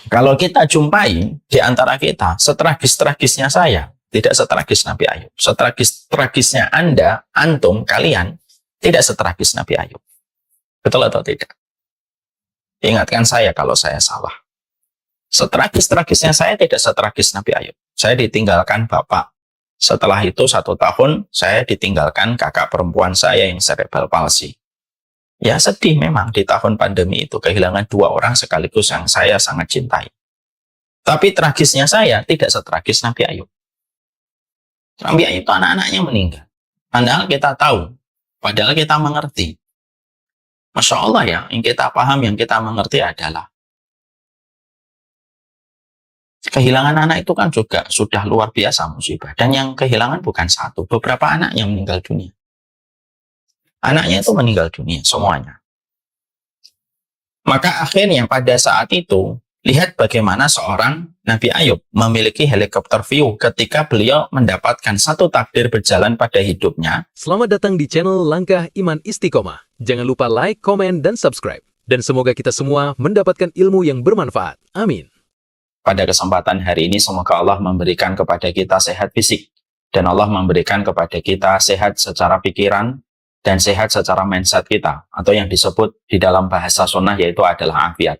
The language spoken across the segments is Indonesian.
Kalau kita jumpai di antara kita, setragis-tragisnya saya, tidak setragis Nabi Ayub. Setragis-tragisnya Anda, antum, kalian, tidak setragis Nabi Ayub. Betul atau tidak? Ingatkan saya kalau saya salah. Setragis-tragisnya saya tidak setragis Nabi Ayub. Saya ditinggalkan bapak. Setelah itu 1 tahun, saya ditinggalkan kakak perempuan saya yang cerebral palsy. Ya sedih memang di tahun pandemi itu kehilangan 2 orang sekaligus yang saya sangat cintai. Tapi tragisnya saya tidak setragis Nabi Ayub. Nabi Ayub itu anak-anaknya meninggal. Padahal kita tahu, padahal kita mengerti. Masya Allah ya, yang kita paham, yang kita mengerti adalah kehilangan anak itu kan juga sudah luar biasa musibah. Dan yang kehilangan bukan satu, beberapa anak yang meninggal dunia. Anaknya itu meninggal dunia, semuanya. Maka akhirnya pada saat itu, lihat bagaimana seorang Nabi Ayub memiliki helikopter view ketika beliau mendapatkan satu takdir berjalan pada hidupnya. Selamat datang di channel Langkah Iman Istiqomah. Jangan lupa like, komen, dan subscribe. Dan semoga kita semua mendapatkan ilmu yang bermanfaat. Amin. Pada kesempatan hari ini, semoga Allah memberikan kepada kita sehat fisik. Dan Allah memberikan kepada kita sehat secara pikiran, dan sehat secara mindset kita, atau yang disebut di dalam bahasa sunnah yaitu adalah afiat.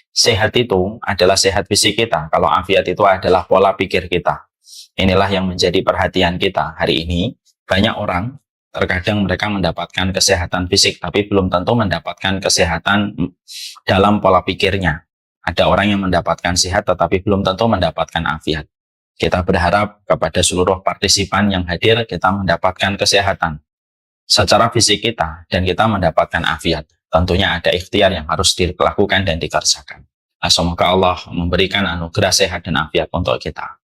Sehat itu adalah sehat fisik kita, kalau afiat itu adalah pola pikir kita. Inilah yang menjadi perhatian kita hari ini. Banyak orang, terkadang mereka mendapatkan kesehatan fisik, tapi belum tentu mendapatkan kesehatan dalam pola pikirnya. Ada orang yang mendapatkan sehat, tetapi belum tentu mendapatkan afiat. Kita berharap kepada seluruh partisipan yang hadir, kita mendapatkan kesehatan secara fisik kita, dan kita mendapatkan afiat. Tentunya ada ikhtiar yang harus dilakukan dan dikerjakan. Semoga Allah memberikan anugerah sehat dan afiat untuk kita.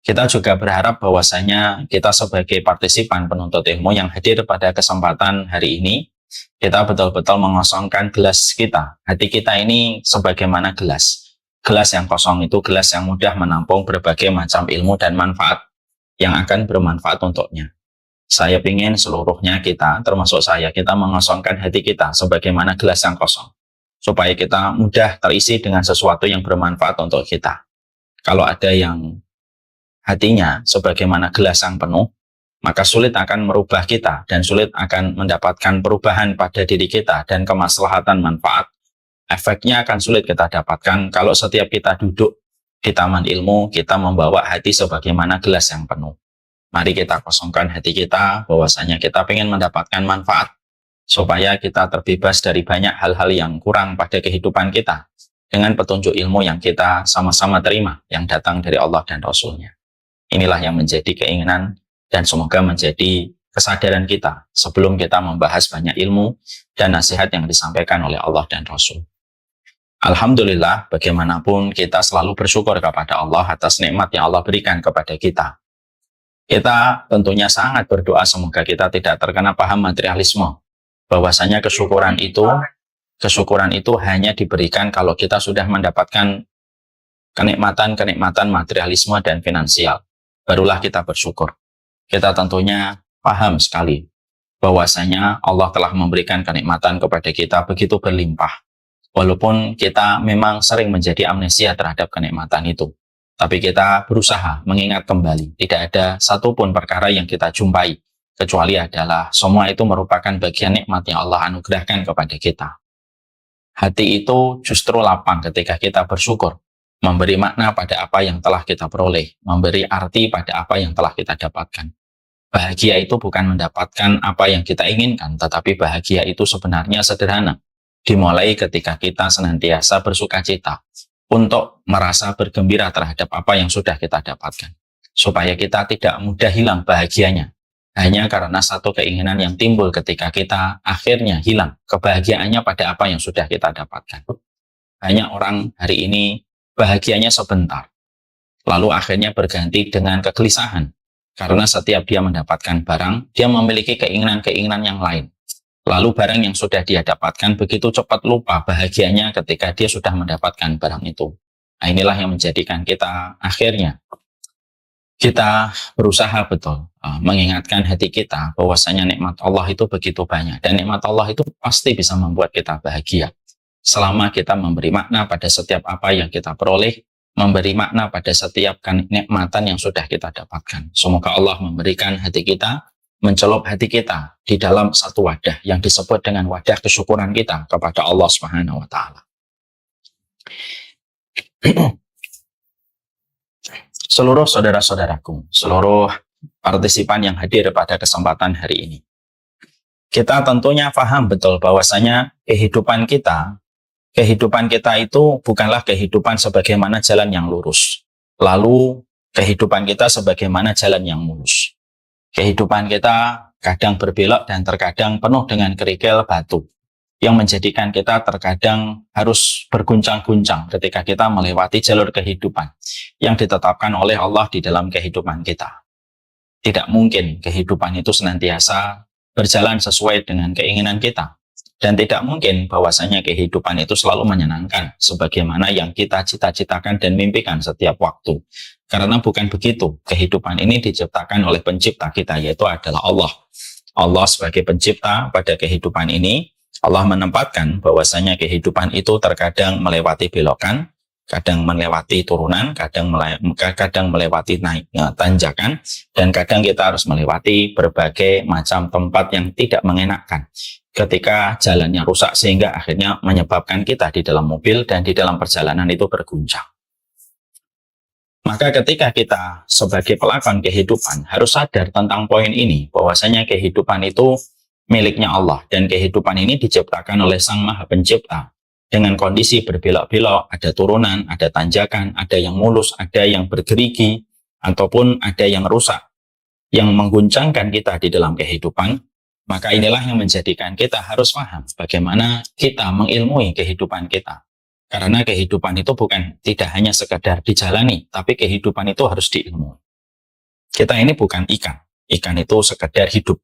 Kita juga berharap bahwasanya kita sebagai partisipan penuntut ilmu yang hadir pada kesempatan hari ini, kita betul-betul mengosongkan gelas kita. Hati kita ini sebagaimana gelas. Gelas yang kosong itu gelas yang mudah menampung berbagai macam ilmu dan manfaat yang akan bermanfaat untuknya. Saya ingin seluruhnya kita, termasuk saya, kita mengosongkan hati kita sebagaimana gelas yang kosong. Supaya kita mudah terisi dengan sesuatu yang bermanfaat untuk kita. Kalau ada yang hatinya sebagaimana gelas yang penuh, maka sulit akan merubah kita dan sulit akan mendapatkan perubahan pada diri kita dan kemaslahatan manfaat. Efeknya akan sulit kita dapatkan kalau setiap kita duduk di taman ilmu, kita membawa hati sebagaimana gelas yang penuh. Mari kita kosongkan hati kita, bahwasanya kita ingin mendapatkan manfaat, supaya kita terbebas dari banyak hal-hal yang kurang pada kehidupan kita, dengan petunjuk ilmu yang kita sama-sama terima, yang datang dari Allah dan Rasul-Nya. Inilah yang menjadi keinginan, dan semoga menjadi kesadaran kita, sebelum kita membahas banyak ilmu, dan nasihat yang disampaikan oleh Allah dan Rasul. Alhamdulillah, bagaimanapun kita selalu bersyukur kepada Allah atas nikmat yang Allah berikan kepada kita. Kita tentunya sangat berdoa semoga kita tidak terkena paham materialisme. Bahwasanya kesyukuran itu hanya diberikan kalau kita sudah mendapatkan kenikmatan-kenikmatan materialisme dan finansial. Barulah kita bersyukur. Kita tentunya paham sekali bahwasanya Allah telah memberikan kenikmatan kepada kita begitu berlimpah. Walaupun kita memang sering menjadi amnesia terhadap kenikmatan itu. Tapi kita berusaha mengingat kembali. Tidak ada satupun perkara yang kita jumpai, kecuali adalah semua itu merupakan bagian nikmat yang Allah anugerahkan kepada kita. Hati itu justru lapang ketika kita bersyukur, memberi makna pada apa yang telah kita peroleh, memberi arti pada apa yang telah kita dapatkan. Bahagia itu bukan mendapatkan apa yang kita inginkan, tetapi bahagia itu sebenarnya sederhana. Dimulai ketika kita senantiasa bersuka cita, untuk merasa bergembira terhadap apa yang sudah kita dapatkan. Supaya kita tidak mudah hilang bahagianya. Hanya karena satu keinginan yang timbul ketika kita akhirnya hilang kebahagiaannya pada apa yang sudah kita dapatkan. Banyak orang hari ini bahagianya sebentar. Lalu akhirnya berganti dengan kegelisahan. Karena setiap dia mendapatkan barang, dia memiliki keinginan-keinginan yang lain. Lalu barang yang sudah dia dapatkan begitu cepat lupa bahagianya ketika dia sudah mendapatkan barang itu. Nah, inilah yang menjadikan kita akhirnya kita berusaha betul mengingatkan hati kita bahwasanya nikmat Allah itu begitu banyak. Dan nikmat Allah itu pasti bisa membuat kita bahagia. selama kita memberi makna pada setiap apa yang kita peroleh, memberi makna pada setiap kenikmatan yang sudah kita dapatkan. Semoga Allah memberikan hati kita, mencelup hati kita di dalam satu wadah yang disebut dengan wadah kesyukuran kita kepada Allah Subhanahu wa taala. Seluruh saudara-saudaraku, seluruh partisipan yang hadir pada kesempatan hari ini, kita tentunya paham betul bahwasanya kehidupan kita itu bukanlah kehidupan sebagaimana jalan yang lurus. Lalu kehidupan kita sebagaimana jalan yang mulus. Kehidupan kita kadang berbelok dan terkadang penuh dengan kerikil batu yang menjadikan kita terkadang harus berguncang-guncang ketika kita melewati jalur kehidupan yang ditetapkan oleh Allah di dalam kehidupan kita. Tidak mungkin kehidupan itu senantiasa berjalan sesuai dengan keinginan kita. Dan tidak mungkin bahwasanya kehidupan itu selalu menyenangkan sebagaimana yang kita cita-citakan dan mimpikan setiap waktu. Karena bukan begitu. Kehidupan ini diciptakan oleh pencipta kita, yaitu adalah Allah. Allah sebagai pencipta pada kehidupan ini, Allah menempatkan bahwasanya kehidupan itu terkadang melewati belokan, kadang melewati turunan, kadang melewati tanjakan, dan kadang kita harus melewati berbagai macam tempat yang tidak mengenakan ketika jalannya rusak sehingga akhirnya menyebabkan kita di dalam mobil dan di dalam perjalanan itu berguncang. Maka ketika kita sebagai pelakon kehidupan harus sadar tentang poin ini, bahwasanya kehidupan itu miliknya Allah dan kehidupan ini diciptakan oleh Sang Maha Pencipta. Dengan kondisi berbelok-belok, ada turunan, ada tanjakan, ada yang mulus, ada yang bergerigi, ataupun ada yang rusak, yang mengguncangkan kita di dalam kehidupan, maka inilah yang menjadikan kita harus paham bagaimana kita mengilmui kehidupan kita. Karena kehidupan itu bukan tidak hanya sekedar dijalani, tapi kehidupan itu harus diilmui. Kita ini bukan ikan. Ikan itu sekedar hidup,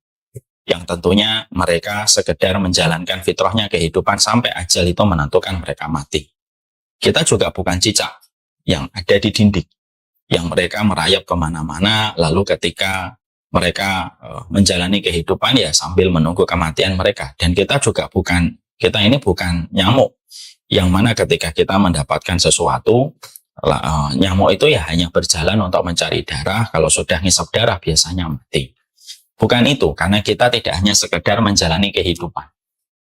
yang tentunya mereka sekedar menjalankan fitrahnya kehidupan sampai ajal itu menentukan mereka mati. Kita juga bukan cicak yang ada di dinding, yang mereka merayap kemana-mana, lalu ketika mereka menjalani kehidupan ya sambil menunggu kematian mereka. Dan kita ini bukan nyamuk, yang mana ketika kita mendapatkan sesuatu, nyamuk itu ya hanya berjalan untuk mencari darah, kalau sudah ngisap darah biasanya mati. Bukan itu, karena kita tidak hanya sekedar menjalani kehidupan.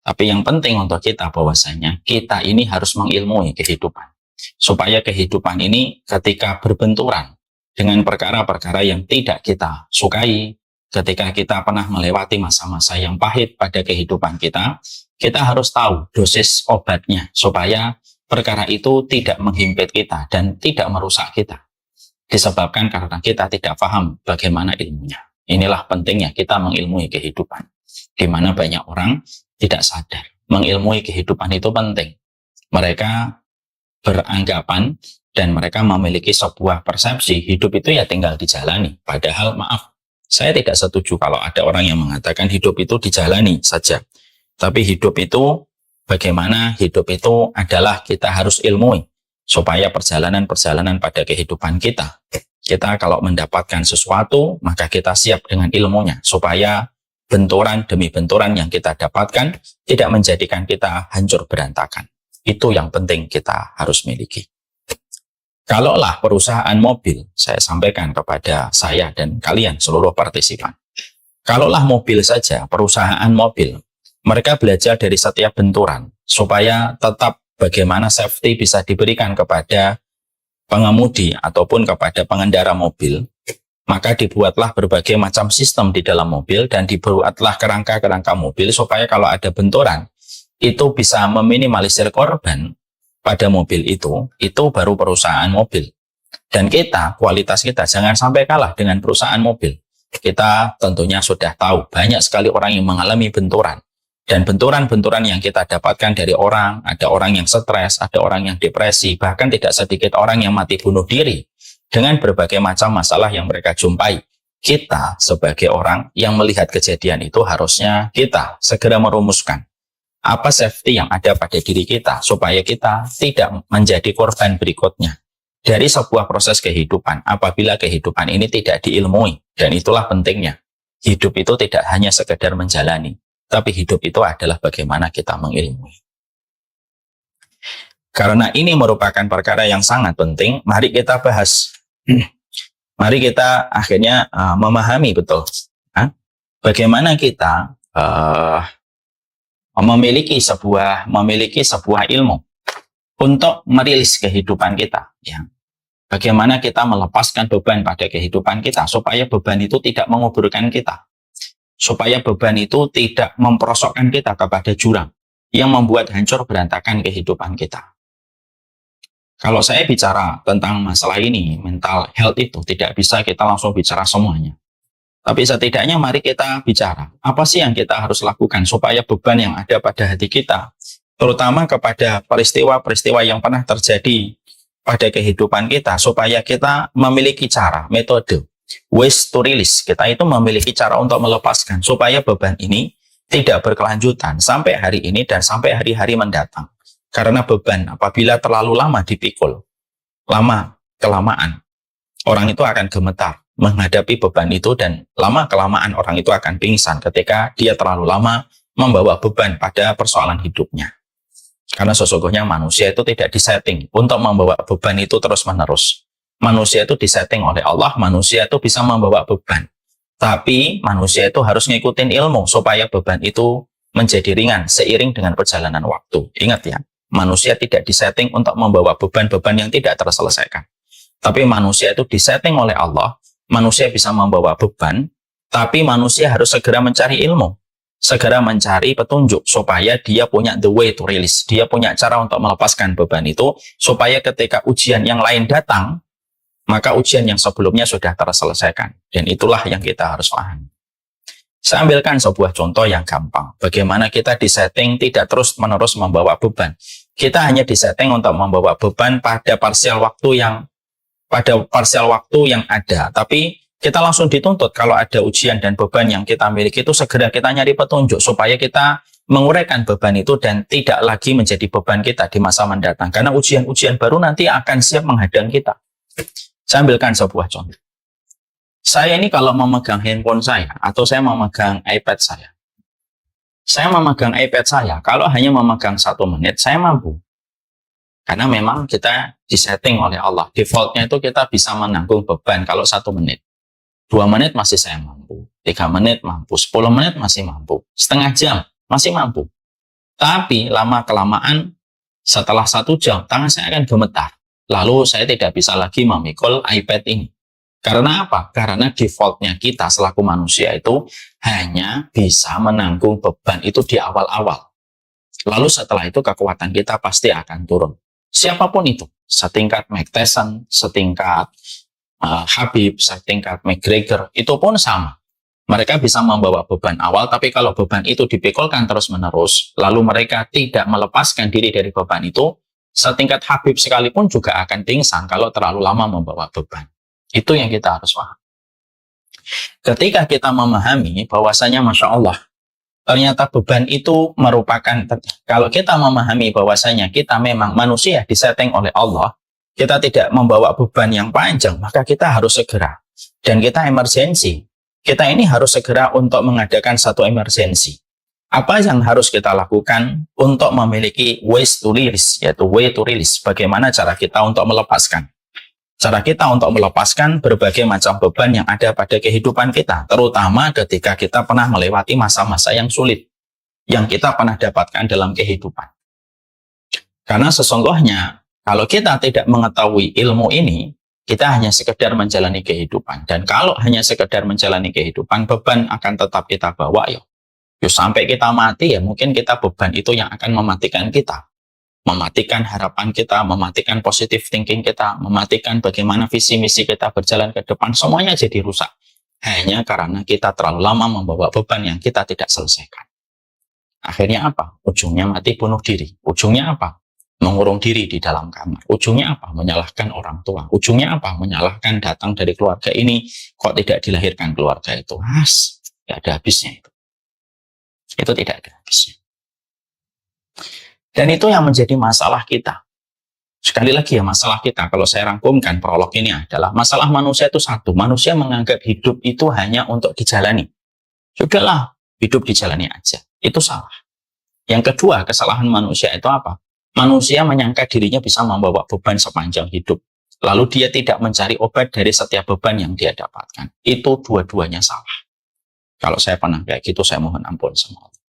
Tapi yang penting untuk kita bahwasanya kita ini harus mengilmui kehidupan. Supaya kehidupan ini ketika berbenturan dengan perkara-perkara yang tidak kita sukai, ketika kita pernah melewati masa-masa yang pahit pada kehidupan kita, kita harus tahu dosis obatnya supaya perkara itu tidak menghimpit kita dan tidak merusak kita. Disebabkan karena kita tidak paham bagaimana ilmunya. Inilah pentingnya kita mengilmui kehidupan. Di mana banyak orang tidak sadar. Mengilmui kehidupan itu penting. Mereka beranggapan dan mereka memiliki sebuah persepsi hidup itu ya tinggal dijalani. Padahal maaf, saya tidak setuju kalau ada orang yang mengatakan hidup itu dijalani saja. Tapi hidup itu, bagaimana hidup itu adalah kita harus ilmui. Supaya perjalanan-perjalanan pada kehidupan kita kalau mendapatkan sesuatu, maka kita siap dengan ilmunya. Supaya benturan demi benturan yang kita dapatkan tidak menjadikan kita hancur berantakan. Itu yang penting kita harus miliki. Kalaulah perusahaan mobil, saya sampaikan kepada saya dan kalian seluruh partisipan. Kalaulah mobil saja, perusahaan mobil, mereka belajar dari setiap benturan supaya tetap bagaimana safety bisa diberikan kepada pengemudi ataupun kepada pengendara mobil, maka dibuatlah berbagai macam sistem di dalam mobil dan dibuatlah kerangka-kerangka mobil supaya kalau ada benturan, itu bisa meminimalisir korban pada mobil itu baru perusahaan mobil. Dan kita, kualitas kita jangan sampai kalah dengan perusahaan mobil. Kita tentunya sudah tahu banyak sekali orang yang mengalami benturan. Dan benturan-benturan yang kita dapatkan dari orang, ada orang yang stres, ada orang yang depresi, bahkan tidak sedikit orang yang mati bunuh diri dengan berbagai macam masalah yang mereka jumpai. Kita sebagai orang yang melihat kejadian itu harusnya kita segera merumuskan apa safety yang ada pada diri kita supaya kita tidak menjadi korban berikutnya dari sebuah proses kehidupan apabila kehidupan ini tidak diilmui. Dan itulah pentingnya. Hidup itu tidak hanya sekedar menjalani, tapi hidup itu adalah bagaimana kita mengilmui. Karena ini merupakan perkara yang sangat penting, mari kita bahas. Mari kita akhirnya memahami betul bagaimana kita memiliki sebuah ilmu untuk merilis kehidupan kita. Ya. Bagaimana kita melepaskan beban pada kehidupan kita supaya beban itu tidak menguburkan kita, supaya beban itu tidak memperosokkan kita kepada jurang yang membuat hancur berantakan kehidupan kita. Kalau saya bicara tentang masalah ini, mental health itu tidak bisa kita langsung bicara semuanya. Tapi setidaknya mari kita bicara, apa sih yang kita harus lakukan supaya beban yang ada pada hati kita, terutama kepada peristiwa-peristiwa yang pernah terjadi pada kehidupan kita, supaya kita memiliki cara, metode, ways to release. Kita itu memiliki cara untuk melepaskan, supaya beban ini tidak berkelanjutan sampai hari ini dan sampai hari-hari mendatang. Karena beban apabila terlalu lama dipikul, lama-kelamaan, orang itu akan gemetar menghadapi beban itu, dan lama-kelamaan orang itu akan pingsan ketika dia terlalu lama membawa beban pada persoalan hidupnya. Karena sesungguhnya manusia itu tidak disetting untuk membawa beban itu terus-menerus. Manusia itu disetting oleh Allah, manusia itu bisa membawa beban. Tapi manusia itu harus ngikutin ilmu supaya beban itu menjadi ringan seiring dengan perjalanan waktu. Ingat ya, manusia tidak disetting untuk membawa beban-beban yang tidak terselesaikan. Tapi manusia itu disetting oleh Allah, manusia bisa membawa beban, tapi manusia harus segera mencari ilmu, segera mencari petunjuk, supaya dia punya the way to release, dia punya cara untuk melepaskan beban itu, supaya ketika ujian yang lain datang, maka ujian yang sebelumnya sudah terselesaikan. Dan itulah yang kita harus pahami. Saya ambilkan sebuah contoh yang gampang. Bagaimana kita disetting tidak terus-menerus membawa beban. Kita hanya disetting untuk membawa beban pada parsial waktu yang ada. Tapi kita langsung dituntut kalau ada ujian dan beban yang kita miliki itu segera kita nyari petunjuk supaya kita menguraikan beban itu dan tidak lagi menjadi beban kita di masa mendatang. Karena ujian-ujian baru nanti akan siap menghadang kita. Saya ambilkan sebuah contoh. Saya ini kalau memegang handphone saya atau saya memegang iPad saya memegang iPad saya, kalau hanya memegang 1 menit, saya mampu. Karena memang kita disetting oleh Allah. Defaultnya itu kita bisa menanggung beban kalau 1 menit. 2 menit masih saya mampu. 3 menit mampu. 10 menit masih mampu. Setengah jam masih mampu. Tapi lama-kelamaan setelah 1 jam, tangan saya akan gemetar. Lalu saya tidak bisa lagi memikul iPad ini. Karena apa? Karena defaultnya kita selaku manusia itu hanya bisa menanggung beban itu di awal-awal. Lalu setelah itu kekuatan kita pasti akan turun. Siapapun itu, setingkat Mike Tyson, setingkat Habib, setingkat McGregor, itu pun sama. Mereka bisa membawa beban awal, tapi kalau beban itu dipikulkan terus-menerus, lalu mereka tidak melepaskan diri dari beban itu, setingkat Habib sekalipun juga akan pingsan kalau terlalu lama membawa beban. Itu yang kita harus paham. Ketika kita memahami bahwasanya Masya Allah, ternyata beban itu merupakan, kalau kita memahami bahwasanya kita memang manusia disetting oleh Allah, kita tidak membawa beban yang panjang, maka kita harus segera. Dan kita emergensi. Kita ini harus segera untuk mengadakan satu emergensi. Apa yang harus kita lakukan untuk memiliki ways to release, yaitu way to release. Bagaimana cara kita untuk melepaskan? Cara kita untuk melepaskan berbagai macam beban yang ada pada kehidupan kita, terutama ketika kita pernah melewati masa-masa yang sulit, yang kita pernah dapatkan dalam kehidupan. Karena sesungguhnya, kalau kita tidak mengetahui ilmu ini, kita hanya sekedar menjalani kehidupan. Dan kalau hanya sekedar menjalani kehidupan, beban akan tetap kita bawa, ya. Sampai kita mati, ya mungkin kita beban itu yang akan mematikan kita. Mematikan harapan kita, mematikan positive thinking kita, mematikan bagaimana visi misi kita berjalan ke depan, semuanya jadi rusak. Hanya karena kita terlalu lama membawa beban yang kita tidak selesaikan. Akhirnya apa? Ujungnya mati bunuh diri. Ujungnya apa? Mengurung diri di dalam kamar. Ujungnya apa? Menyalahkan orang tua. Ujungnya apa? Menyalahkan datang dari keluarga ini, kok tidak dilahirkan keluarga itu. Tidak ada habisnya itu. Itu tidak ada habisnya. Dan itu yang menjadi masalah kita. Sekali lagi ya, masalah kita, kalau saya rangkumkan prolog ini adalah masalah manusia itu satu. Manusia menganggap hidup itu hanya untuk dijalani. Sudahlah, hidup dijalani aja. Itu salah. Yang kedua, kesalahan manusia itu apa? manusia menyangka dirinya bisa membawa beban sepanjang hidup. Lalu dia tidak mencari obat dari setiap beban yang dia dapatkan. Itu dua-duanya salah. Kalau saya pernah kayak gitu, saya mohon ampun sama Allah.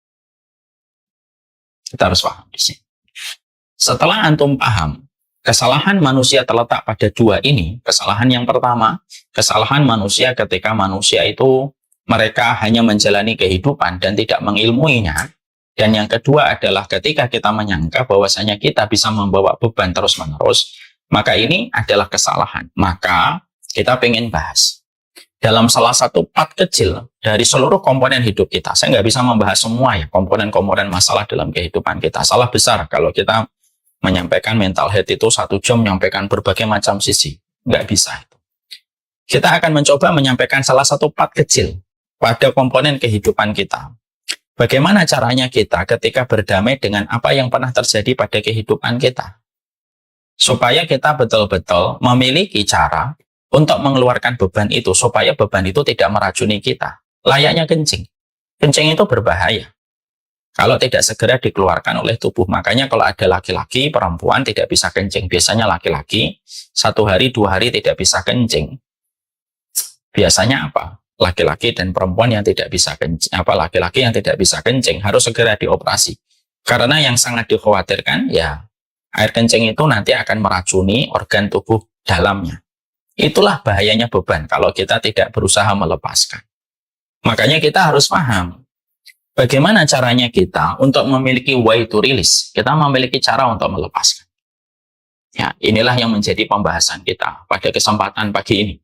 Kita harus paham di sini. Setelah antum paham, kesalahan manusia terletak pada dua ini. Kesalahan yang pertama, kesalahan manusia ketika manusia itu mereka hanya menjalani kehidupan dan tidak mengilmuinya. Dan yang kedua adalah ketika kita menyangka bahwasanya kita bisa membawa beban terus-menerus, maka ini adalah kesalahan. Maka kita pengen bahas dalam salah satu part kecil dari seluruh komponen hidup kita. Saya nggak bisa membahas semua ya komponen-komponen masalah dalam kehidupan kita. Salah besar kalau kita menyampaikan mental health itu 1 jam menyampaikan berbagai macam sisi. Nggak bisa itu. Kita akan mencoba menyampaikan salah satu part kecil pada komponen kehidupan kita. Bagaimana caranya kita ketika berdamai dengan apa yang pernah terjadi pada kehidupan kita? Supaya kita betul-betul memiliki cara untuk mengeluarkan beban itu, supaya beban itu tidak meracuni kita. Layaknya kencing. Kencing itu berbahaya kalau tidak segera dikeluarkan oleh tubuh. Makanya kalau ada laki-laki, perempuan tidak bisa kencing. Biasanya laki-laki 1 hari, 2 hari tidak bisa kencing. Biasanya apa? Laki-laki dan perempuan yang tidak bisa kencing, laki-laki yang tidak bisa kencing harus segera dioperasi. Karena yang sangat dikhawatirkan ya air kencing itu nanti akan meracuni organ tubuh dalamnya. Itulah bahayanya beban kalau kita tidak berusaha melepaskan. Makanya kita harus paham bagaimana caranya kita untuk memiliki way to release. Kita memiliki cara untuk melepaskan. Ya, inilah yang menjadi pembahasan kita pada kesempatan pagi ini.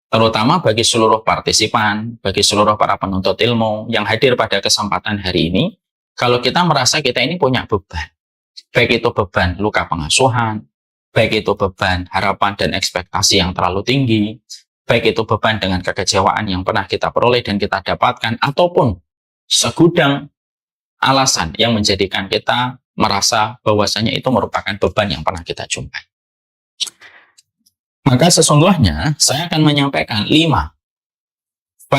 Terutama bagi seluruh partisipan, bagi seluruh para penuntut ilmu yang hadir pada kesempatan hari ini, kalau kita merasa kita ini punya beban, baik itu beban luka pengasuhan, baik itu beban harapan dan ekspektasi yang terlalu tinggi, baik itu beban dengan kekecewaan yang pernah kita peroleh dan kita dapatkan, ataupun segudang alasan yang menjadikan kita merasa bahwasanya itu merupakan beban yang pernah kita jumpai. Maka sesungguhnya saya akan menyampaikan 5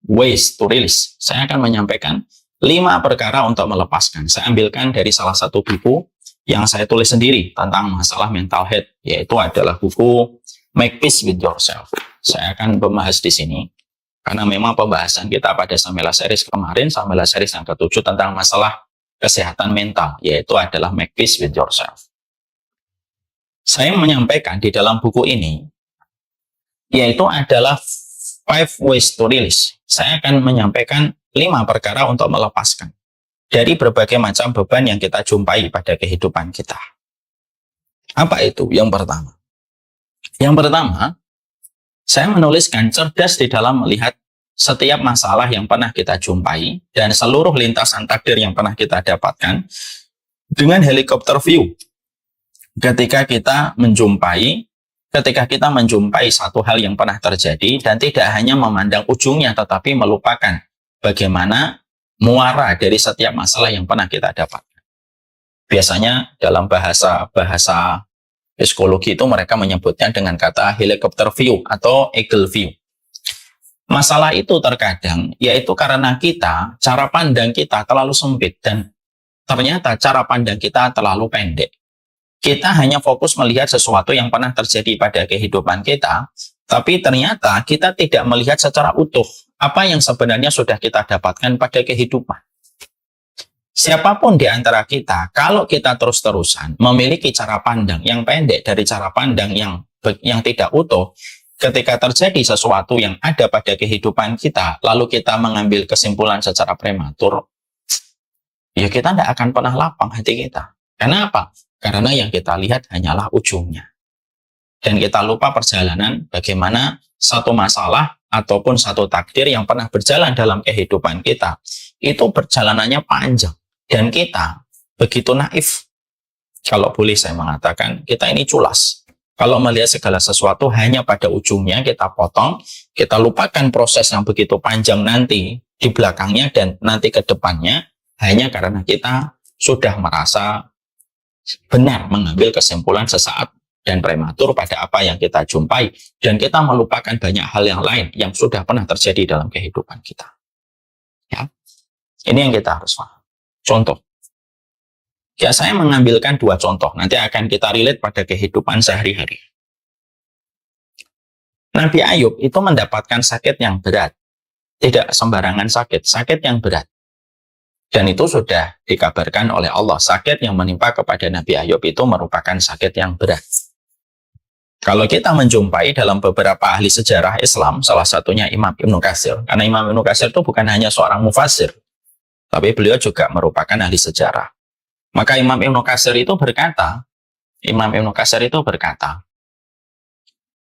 ways to release. Saya akan menyampaikan 5 perkara untuk melepaskan. Saya ambilkan dari salah satu buku yang saya tulis sendiri tentang masalah mental health, yaitu adalah buku Make Peace with Yourself. Saya akan membahas di sini karena memang pembahasan kita pada Samela Series kemarin, Samela Series yang ke-7 tentang masalah kesehatan mental, yaitu adalah Make Peace with Yourself. Saya menyampaikan di dalam buku ini, yaitu adalah 5 ways to release. Saya akan menyampaikan 5 perkara untuk melepaskan dari berbagai macam beban yang kita jumpai pada kehidupan kita. Apa itu? Yang pertama. Yang pertama, saya menuliskan cerdas di dalam melihat setiap masalah yang pernah kita jumpai dan seluruh lintasan takdir yang pernah kita dapatkan dengan helikopter view. Ketika kita menjumpai satu hal yang pernah terjadi dan tidak hanya memandang ujungnya tetapi melupakan bagaimana muara dari setiap masalah yang pernah kita dapatkan. Biasanya dalam bahasa psikologi itu mereka menyebutnya dengan kata helicopter view atau eagle view. Masalah itu terkadang yaitu karena cara pandang kita terlalu sempit dan ternyata cara pandang kita terlalu pendek. Kita hanya fokus melihat sesuatu yang pernah terjadi pada kehidupan kita, tapi ternyata kita tidak melihat secara utuh apa yang sebenarnya sudah kita dapatkan pada kehidupan. Siapapun di antara kita, kalau kita terus-terusan memiliki cara pandang yang pendek dari cara pandang yang tidak utuh, ketika terjadi sesuatu yang ada pada kehidupan kita, lalu kita mengambil kesimpulan secara prematur, ya kita tidak akan pernah lapang hati kita. Kenapa? Karena yang kita lihat hanyalah ujungnya. Dan kita lupa perjalanan bagaimana satu masalah ataupun satu takdir yang pernah berjalan dalam kehidupan kita. Itu perjalanannya panjang. Dan kita begitu naif. Kalau boleh saya mengatakan, kita ini culas. Kalau melihat segala sesuatu hanya pada ujungnya, kita potong, kita lupakan proses yang begitu panjang nanti di belakangnya dan nanti ke depannya, hanya karena kita sudah merasa benar mengambil kesimpulan sesaat dan prematur pada apa yang kita jumpai, dan kita melupakan banyak hal yang lain yang sudah pernah terjadi dalam kehidupan kita. Ya, ini yang kita harus paham. Contoh, Ya, saya mengambilkan dua contoh. Nanti akan kita relate pada kehidupan sehari-hari. Nabi Ayub itu mendapatkan sakit yang berat. Tidak sembarangan sakit, sakit yang berat. Dan itu sudah dikabarkan oleh Allah. Sakit yang menimpa kepada Nabi Ayub itu merupakan sakit yang berat. Kalau kita menjumpai dalam beberapa ahli sejarah Islam, salah satunya Imam Ibnu Katsir. Karena Imam Ibnu Katsir itu bukan hanya seorang mufassir, tapi beliau juga merupakan ahli sejarah. Maka Imam Ibnu Katsir itu berkata,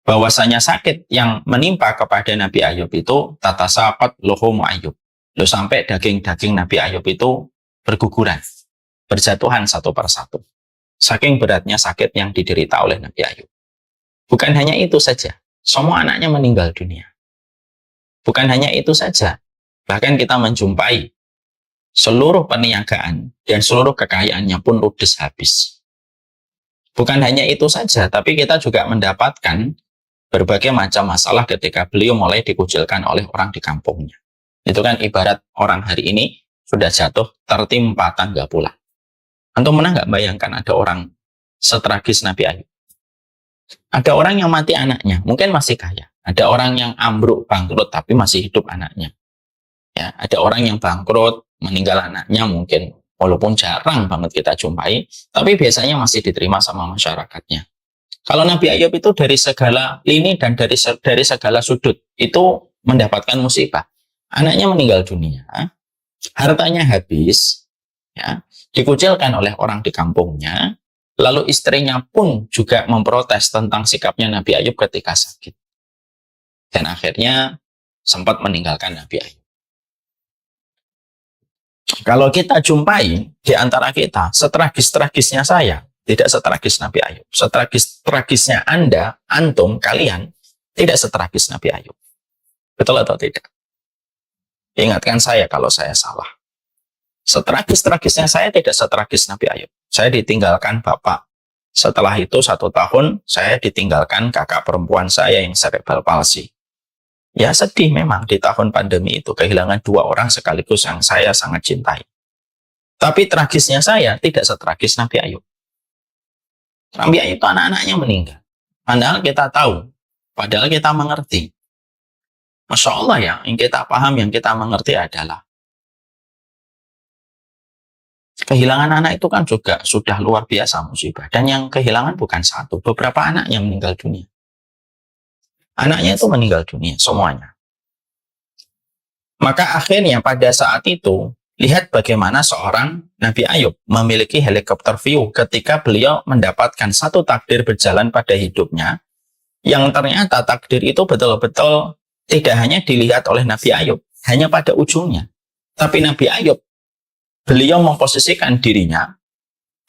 bahwasanya sakit yang menimpa kepada Nabi Ayub itu tatasaqat luhum Ayub. Loh, sampai daging-daging Nabi Ayub itu berguguran, berjatuhan satu persatu. Saking beratnya sakit yang diderita oleh Nabi Ayub. Bukan hanya itu saja, semua anaknya meninggal dunia. Bukan hanya itu saja, bahkan kita menjumpai seluruh perniagaan dan seluruh kekayaannya pun ludes habis. Bukan hanya itu saja, tapi kita juga mendapatkan berbagai macam masalah ketika beliau mulai dikucilkan oleh orang di kampungnya. Itu kan ibarat orang hari ini sudah jatuh tertimpa tangga pulang. Antum pernah nggak bayangkan ada orang setragis Nabi Ayub? Ada orang yang mati anaknya, mungkin masih kaya. Ada orang yang ambruk, bangkrut, tapi masih hidup anaknya. Ya, ada orang yang bangkrut, meninggal anaknya mungkin, walaupun jarang banget kita jumpai, tapi biasanya masih diterima sama masyarakatnya. Kalau Nabi Ayub itu dari segala lini dan dari segala sudut itu mendapatkan musibah. Anaknya meninggal dunia, hartanya habis, ya, dikucilkan oleh orang di kampungnya, lalu istrinya pun juga memprotes tentang sikapnya Nabi Ayub ketika sakit. Dan akhirnya sempat meninggalkan Nabi Ayub. Kalau kita jumpai di antara kita, setragis-tragisnya saya, tidak setragis Nabi Ayub. Setragis-tragisnya Anda, antum, kalian, tidak setragis Nabi Ayub. Betul atau tidak? Ingatkan saya kalau saya salah. Setragis-tragisnya saya tidak setragis Nabi Ayub. Saya ditinggalkan bapak. Setelah itu 1 tahun, saya ditinggalkan kakak perempuan saya yang cerebral palsy. Ya sedih memang di tahun pandemi itu kehilangan 2 orang sekaligus yang saya sangat cintai. Tapi tragisnya saya tidak setragis Nabi Ayub. Nabi Ayub itu anak-anaknya meninggal. Padahal kita tahu, padahal kita mengerti. Masya Allah ya, yang kita paham, yang kita mengerti adalah kehilangan anak itu kan juga sudah luar biasa musibah. Dan yang kehilangan bukan satu, beberapa anak yang meninggal dunia. Anaknya itu meninggal dunia, semuanya. Maka akhirnya pada saat itu, lihat bagaimana seorang Nabi Ayub memiliki helikopter view ketika beliau mendapatkan satu takdir berjalan pada hidupnya, yang ternyata takdir itu betul-betul tidak hanya dilihat oleh Nabi Ayub, hanya pada ujungnya. Tapi Nabi Ayub, beliau memposisikan dirinya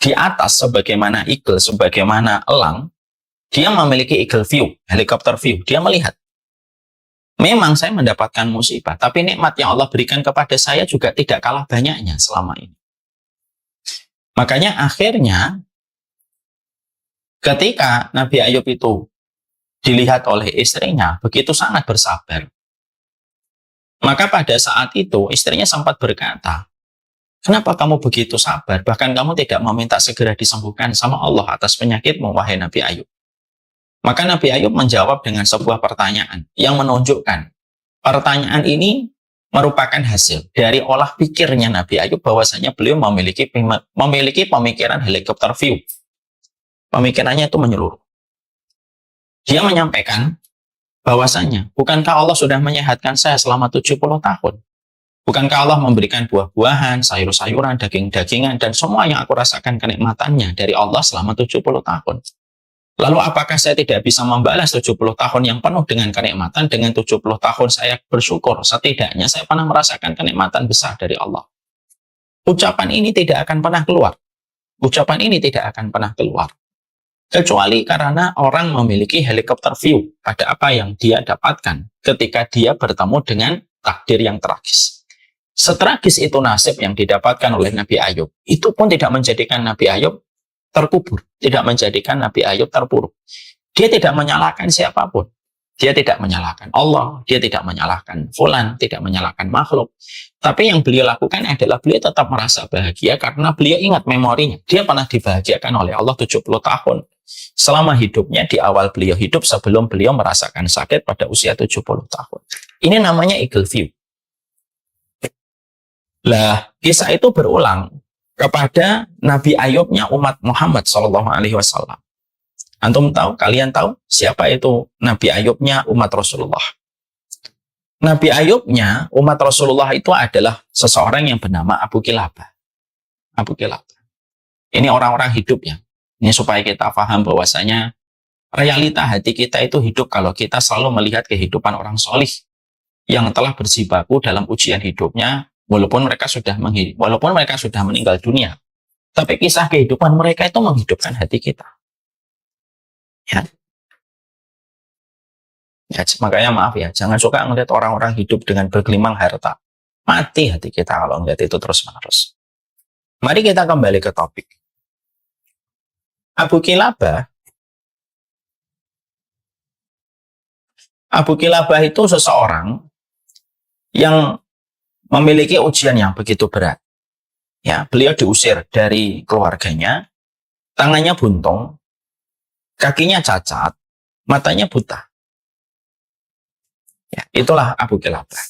di atas sebagaimana eagle, sebagaimana elang. Dia memiliki eagle view, helikopter view. Dia melihat. Memang saya mendapatkan musibah, tapi nikmat yang Allah berikan kepada saya juga tidak kalah banyaknya selama ini. Makanya akhirnya, ketika Nabi Ayub itu dilihat oleh istrinya, begitu sangat bersabar. Maka pada saat itu, istrinya sempat berkata, kenapa kamu begitu sabar? Bahkan kamu tidak meminta segera disembuhkan sama Allah atas penyakitmu, wahai Nabi Ayub. Maka Nabi Ayub menjawab dengan sebuah pertanyaan yang menunjukkan pertanyaan ini merupakan hasil dari olah pikirnya Nabi Ayub bahwasanya beliau memiliki pemikiran helikopter view. Pemikirannya itu menyeluruh. Dia menyampaikan bahwasanya bukankah Allah sudah menyehatkan saya selama 70 tahun? Bukankah Allah memberikan buah-buahan, sayur-sayuran, daging-dagingan, dan semua yang aku rasakan kenikmatannya dari Allah selama 70 tahun? Lalu apakah saya tidak bisa membalas 70 tahun yang penuh dengan kenikmatan dengan 70 tahun saya bersyukur? Setidaknya saya pernah merasakan kenikmatan besar dari Allah. Ucapan ini tidak akan pernah keluar. Ucapan ini tidak akan pernah keluar. Kecuali karena orang memiliki helikopter view pada apa yang dia dapatkan ketika dia bertemu dengan takdir yang tragis. Setragis itu nasib yang didapatkan oleh Nabi Ayub, itu pun tidak menjadikan Nabi Ayub terkubur, tidak menjadikan Nabi Ayub terpuruk. Dia tidak menyalahkan siapapun. Dia tidak menyalahkan Allah, dia tidak menyalahkan fulan, tidak menyalahkan makhluk. Tapi yang beliau lakukan adalah beliau tetap merasa bahagia karena beliau ingat memorinya. Dia pernah dibahagiakan oleh Allah 70 tahun. Selama hidupnya, di awal beliau hidup sebelum beliau merasakan sakit pada usia 70 tahun. Ini namanya eagle view. Lah, kisah itu berulang kepada Nabi Ayubnya umat Muhammad SAW. Antum tahu, kalian tahu siapa itu Nabi Ayubnya umat Rasulullah? Nabi Ayubnya umat Rasulullah itu adalah seseorang yang bernama Abu Kilabah. Abu Kilabah. Ini orang-orang hidup ya. Ini supaya kita paham bahwasanya realita hati kita itu hidup kalau kita selalu melihat kehidupan orang solih yang telah berjibaku dalam ujian hidupnya, walaupun mereka sudah meninggal dunia. Tapi kisah kehidupan mereka itu menghidupkan hati kita. Ya. Ya, makanya maaf ya, jangan suka ngelihat orang-orang hidup dengan bergelimang harta. Mati hati kita kalau ngelihat itu terus-menerus. Mari kita kembali ke topik. Abu Kilabah itu seseorang yang memiliki ujian yang begitu berat. Ya, beliau diusir dari keluarganya, tangannya buntung, kakinya cacat, matanya buta. Ya, itulah Abu Kilabah.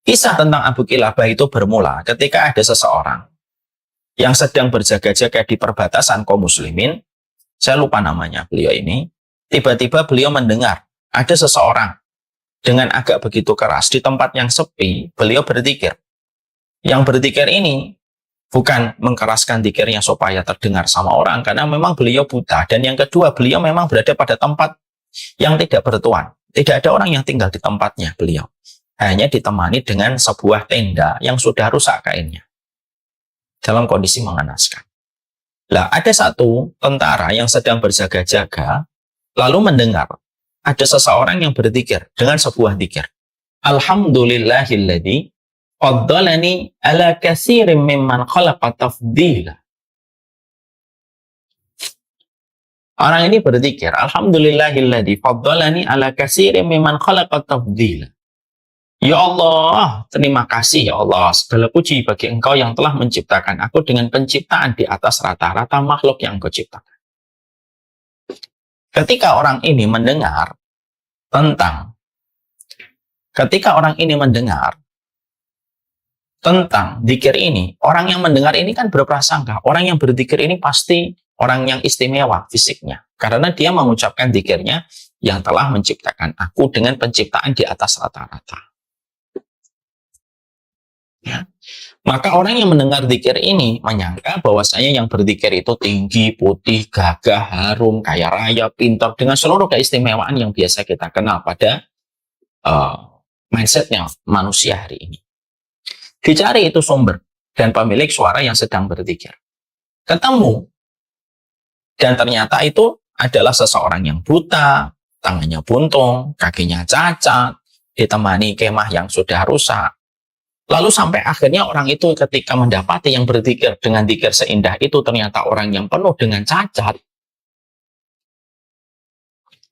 Kisah tentang Abu Kilabah itu bermula ketika ada seseorang yang sedang berjaga-jaga di perbatasan kaum muslimin. Saya lupa namanya beliau ini. Tiba-tiba beliau mendengar ada seseorang dengan agak begitu keras di tempat yang sepi. Beliau berzikir. Yang berzikir ini bukan mengkeraskan zikirnya supaya terdengar sama orang, karena memang beliau buta. Dan yang kedua, beliau memang berada pada tempat yang tidak bertuan. Tidak ada orang yang tinggal di tempatnya beliau. Hanya ditemani dengan sebuah tenda yang sudah rusak kainnya. Dalam kondisi mengenaskan. Lah, ada satu tentara yang sedang berjaga-jaga, lalu mendengar ada seseorang yang berzikir dengan sebuah zikir. Alhamdulillahilladzi faddalani ala katsirin mimman khalaqa tafdila. Orang ini berzikir, Alhamdulillahilladzi faddalani ala katsirin mimman khalaqa tafdila. Ya Allah, terima kasih ya Allah, segala puji bagi Engkau yang telah menciptakan aku dengan penciptaan di atas rata-rata makhluk yang Engkau ciptakan. Ketika orang ini mendengar tentang zikir ini, orang yang mendengar ini kan berprasangka, orang yang berzikir ini pasti orang yang istimewa fisiknya, karena dia mengucapkan zikirnya yang telah menciptakan aku dengan penciptaan di atas rata-rata. Ya. Maka orang yang mendengar zikir ini menyangka bahwasanya yang berzikir itu tinggi, putih, gagah, harum, kaya raya, pintar, dengan seluruh keistimewaan yang biasa kita kenal pada mindsetnya manusia hari ini. Dicari itu sumber dan pemilik suara yang sedang berzikir. Ketemu. Dan ternyata itu adalah seseorang yang buta, tangannya buntung, kakinya cacat, ditemani kemah yang sudah rusak. Lalu sampai akhirnya orang itu ketika mendapati yang berzikir dengan zikir seindah itu ternyata orang yang penuh dengan cacat.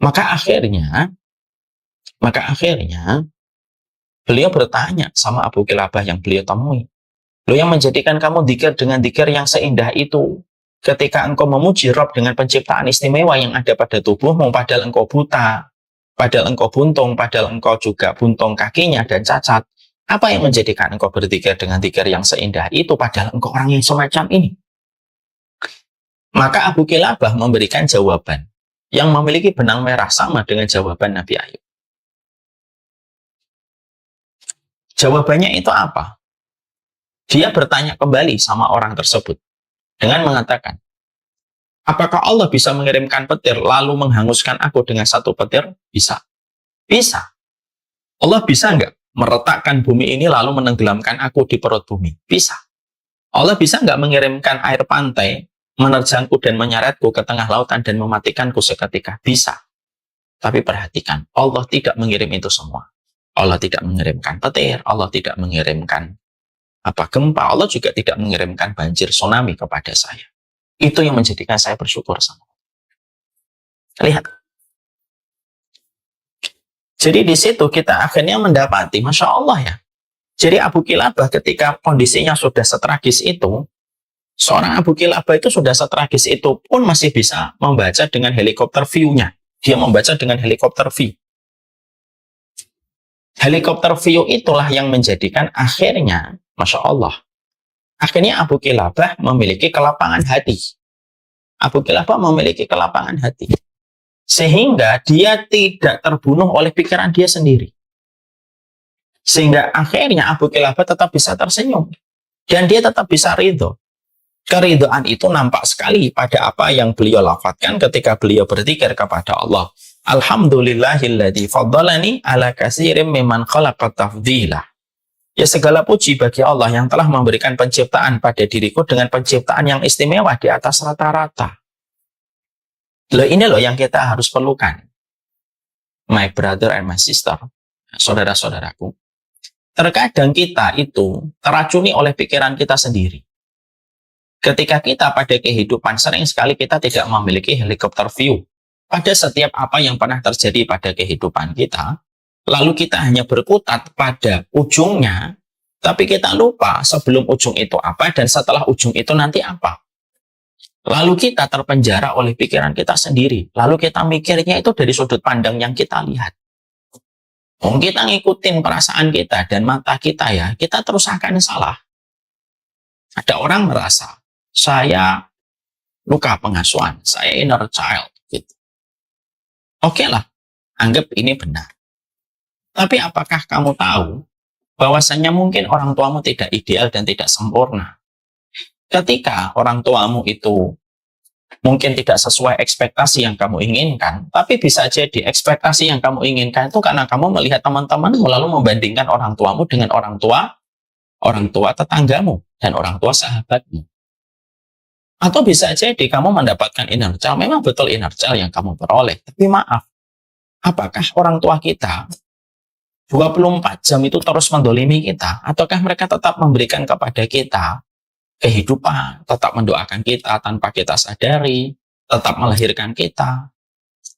Maka akhirnya beliau bertanya sama Abu Kilabah yang beliau temui. Loh, yang menjadikan kamu zikir dengan zikir yang seindah itu ketika engkau memuji Rabb dengan penciptaan istimewa yang ada pada tubuhmu, padahal engkau buta, padahal engkau buntung, padahal engkau juga buntung kakinya dan cacat. Apa yang menjadikan engkau berzikir dengan zikir yang seindah itu padahal engkau orang yang semacam ini? Maka Abu Kilabah memberikan jawaban yang memiliki benang merah sama dengan jawaban Nabi Ayub. Jawabannya itu apa? Dia bertanya kembali sama orang tersebut dengan mengatakan, apakah Allah bisa mengirimkan petir lalu menghanguskan aku dengan satu petir? Bisa. Bisa. Allah bisa nggak meretakkan bumi ini lalu menenggelamkan aku di perut bumi? Bisa. Allah bisa nggak mengirimkan air pantai menerjangku dan menyeretku ke tengah lautan dan mematikanku seketika? Bisa. Tapi perhatikan, Allah tidak mengirim itu semua. Allah tidak mengirimkan petir, Allah tidak mengirimkan gempa, Allah juga tidak mengirimkan banjir tsunami kepada saya. Itu yang menjadikan saya bersyukur sama Allah. Lihat. Jadi di situ kita akhirnya mendapati, Masya Allah ya. Jadi Abu Kilabah ketika kondisinya sudah setragis itu, seorang Abu Kilabah itu sudah setragis itu pun masih bisa membaca dengan helikopter view-nya. Dia membaca dengan helikopter view. Helikopter view itulah yang menjadikan akhirnya, Masya Allah, akhirnya Abu Kilabah memiliki kelapangan hati. Abu Kilabah memiliki kelapangan hati. Sehingga dia tidak terbunuh oleh pikiran dia sendiri. Sehingga akhirnya Abu Kilabah tetap bisa tersenyum. Dan dia tetap bisa ridho. Keridhaan itu nampak sekali pada apa yang beliau lafadzkan ketika beliau berzikir kepada Allah. Alhamdulillahilladzi faddalani ala katsirin mimman khalaqa tafdila. Ya, segala puji bagi Allah yang telah memberikan penciptaan pada diriku dengan penciptaan yang istimewa di atas rata-rata. Loh, ini loh yang kita harus perlukan. My brother and my sister, saudara-saudaraku. Terkadang kita itu teracuni oleh pikiran kita sendiri. Ketika kita pada kehidupan sering sekali kita tidak memiliki helikopter view pada setiap apa yang pernah terjadi pada kehidupan kita, lalu kita hanya berkutat pada ujungnya, tapi kita lupa sebelum ujung itu apa dan setelah ujung itu nanti apa. Lalu kita terpenjara oleh pikiran kita sendiri, lalu kita mikirnya itu dari sudut pandang yang kita lihat. Kita ngikutin perasaan kita dan mata kita ya, kita terus akan salah. Ada orang merasa, saya luka pengasuhan, saya inner child. Gitu. Oke lah, anggap ini benar. Tapi apakah kamu tahu bahwasanya mungkin orang tuamu tidak ideal dan tidak sempurna? Ketika orang tuamu itu mungkin tidak sesuai ekspektasi yang kamu inginkan, tapi bisa jadi ekspektasi yang kamu inginkan itu karena kamu melihat teman-temanmu lalu membandingkan orang tuamu dengan orang tua tetanggamu dan orang tua sahabatmu. Atau bisa jadi kamu mendapatkan inner child, memang betul inner child yang kamu peroleh, tapi maaf, apakah orang tua kita 24 jam itu terus mendolimi kita, ataukah mereka tetap memberikan kepada kita kehidupan, tetap mendoakan kita tanpa kita sadari, tetap melahirkan kita,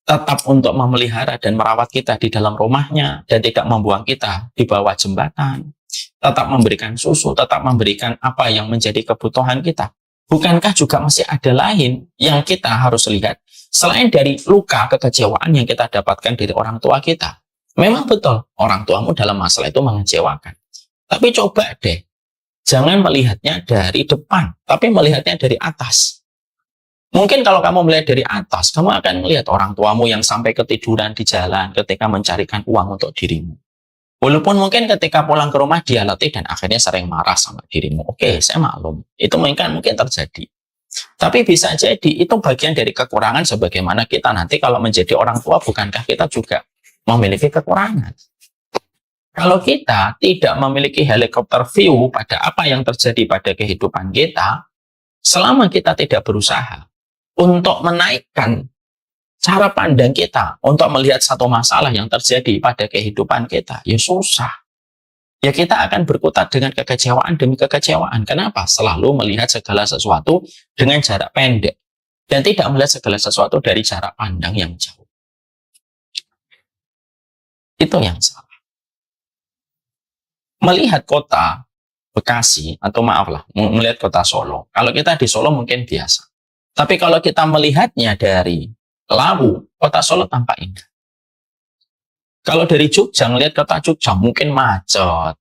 tetap untuk memelihara dan merawat kita di dalam rumahnya, dan tidak membuang kita di bawah jembatan, tetap memberikan susu, tetap memberikan apa yang menjadi kebutuhan kita. Bukankah juga masih ada lain yang kita harus lihat, selain dari luka kekecewaan yang kita dapatkan dari orang tua kita? Memang betul, orang tuamu dalam masalah itu mengecewakan. Tapi coba deh, jangan melihatnya dari depan, tapi melihatnya dari atas. Mungkin kalau kamu melihat dari atas, kamu akan melihat orang tuamu yang sampai ketiduran di jalan ketika mencarikan uang untuk dirimu. Walaupun mungkin ketika pulang ke rumah dia letih dan akhirnya sering marah sama dirimu. Oke, saya maklum. Itu mungkin terjadi. Tapi bisa jadi itu bagian dari kekurangan sebagaimana kita nanti kalau menjadi orang tua, bukankah kita juga memiliki kekurangan? Kalau kita tidak memiliki helikopter view pada apa yang terjadi pada kehidupan kita, selama kita tidak berusaha untuk menaikkan cara pandang kita untuk melihat satu masalah yang terjadi pada kehidupan kita, ya susah. Ya kita akan berkutat dengan kekecewaan demi kekecewaan. Kenapa? Selalu melihat segala sesuatu dengan jarak pendek dan tidak melihat segala sesuatu dari jarak pandang yang jauh. Itu yang salah. Melihat kota Bekasi, atau maaflah, melihat kota Solo. Kalau kita di Solo mungkin biasa. Tapi kalau kita melihatnya dari Lawu, kota Solo tampak indah. Kalau dari Jogja, melihat kota Jogja mungkin macet.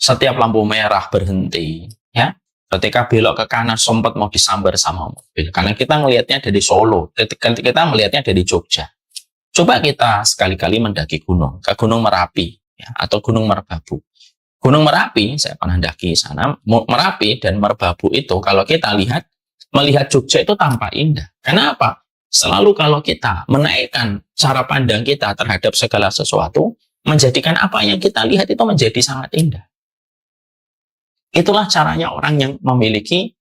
Setiap lampu merah berhenti. Ya, ketika belok ke kanan sempat mau disambar sama mobil. Karena kita melihatnya dari Solo, kita melihatnya dari Jogja. Coba kita sekali-kali mendaki gunung, ke Gunung Merapi, ya, atau Gunung Merbabu. Gunung Merapi, saya pernah daki sana. Merapi dan Merbabu itu kalau kita melihat Jogja itu tampak indah. Kenapa? Selalu kalau kita menaikkan cara pandang kita terhadap segala sesuatu, menjadikan apa yang kita lihat itu menjadi sangat indah. Itulah caranya orang yang memiliki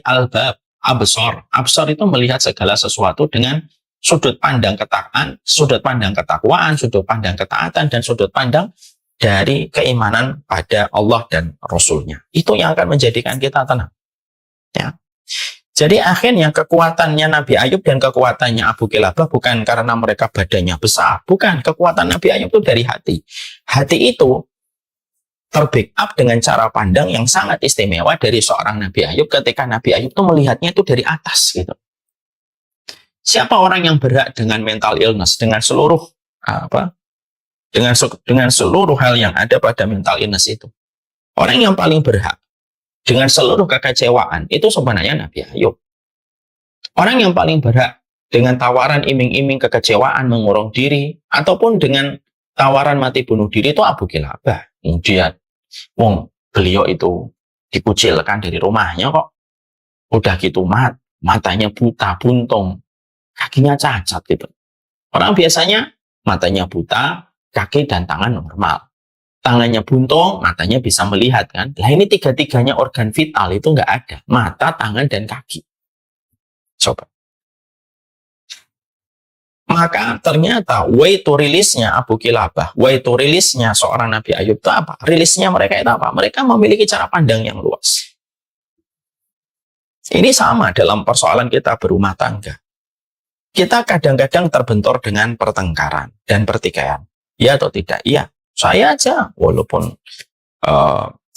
albab, absor. Absor itu melihat segala sesuatu dengan sudut pandang ketakwaan, sudut pandang ketaatan, dan sudut pandang dari keimanan pada Allah dan Rasul-Nya. Itu yang akan menjadikan kita tenang. Ya. Jadi akhirnya kekuatannya Nabi Ayub dan kekuatannya Abu Kilabah bukan karena mereka badannya besar. Bukan, kekuatan Nabi Ayub itu dari hati. Hati itu terbackup dengan cara pandang yang sangat istimewa dari seorang Nabi Ayub ketika Nabi Ayub itu melihatnya itu dari atas gitu. Siapa orang yang berhak dengan mental illness, dengan seluruh dengan seluruh hal yang ada pada mental illness itu? Orang yang paling berhak dengan seluruh kekecewaan itu sebenarnya Nabi Ayub. Orang yang paling berhak dengan tawaran iming-iming kekecewaan, mengurung diri, ataupun dengan tawaran mati bunuh diri itu Abu Kilabah. Kemudian, beliau itu dikucilkan dari rumahnya kok. Udah gitu matanya buta, buntung, kakinya cacat gitu. Orang biasanya matanya buta, kaki dan tangan normal. Tangannya buntung, matanya bisa melihat kan. Lah ini tiga-tiganya organ vital itu nggak ada. Mata, tangan, dan kaki. Coba. Maka ternyata way to release-nya Abu Kilabah, way to release-nya seorang Nabi Ayub itu apa? Rilisnya mereka itu apa? Mereka memiliki cara pandang yang luas. Ini sama dalam persoalan kita berumah tangga. Kita kadang-kadang terbentur dengan pertengkaran dan pertikaian. Ya atau tidak? Iya. Saya aja, walaupun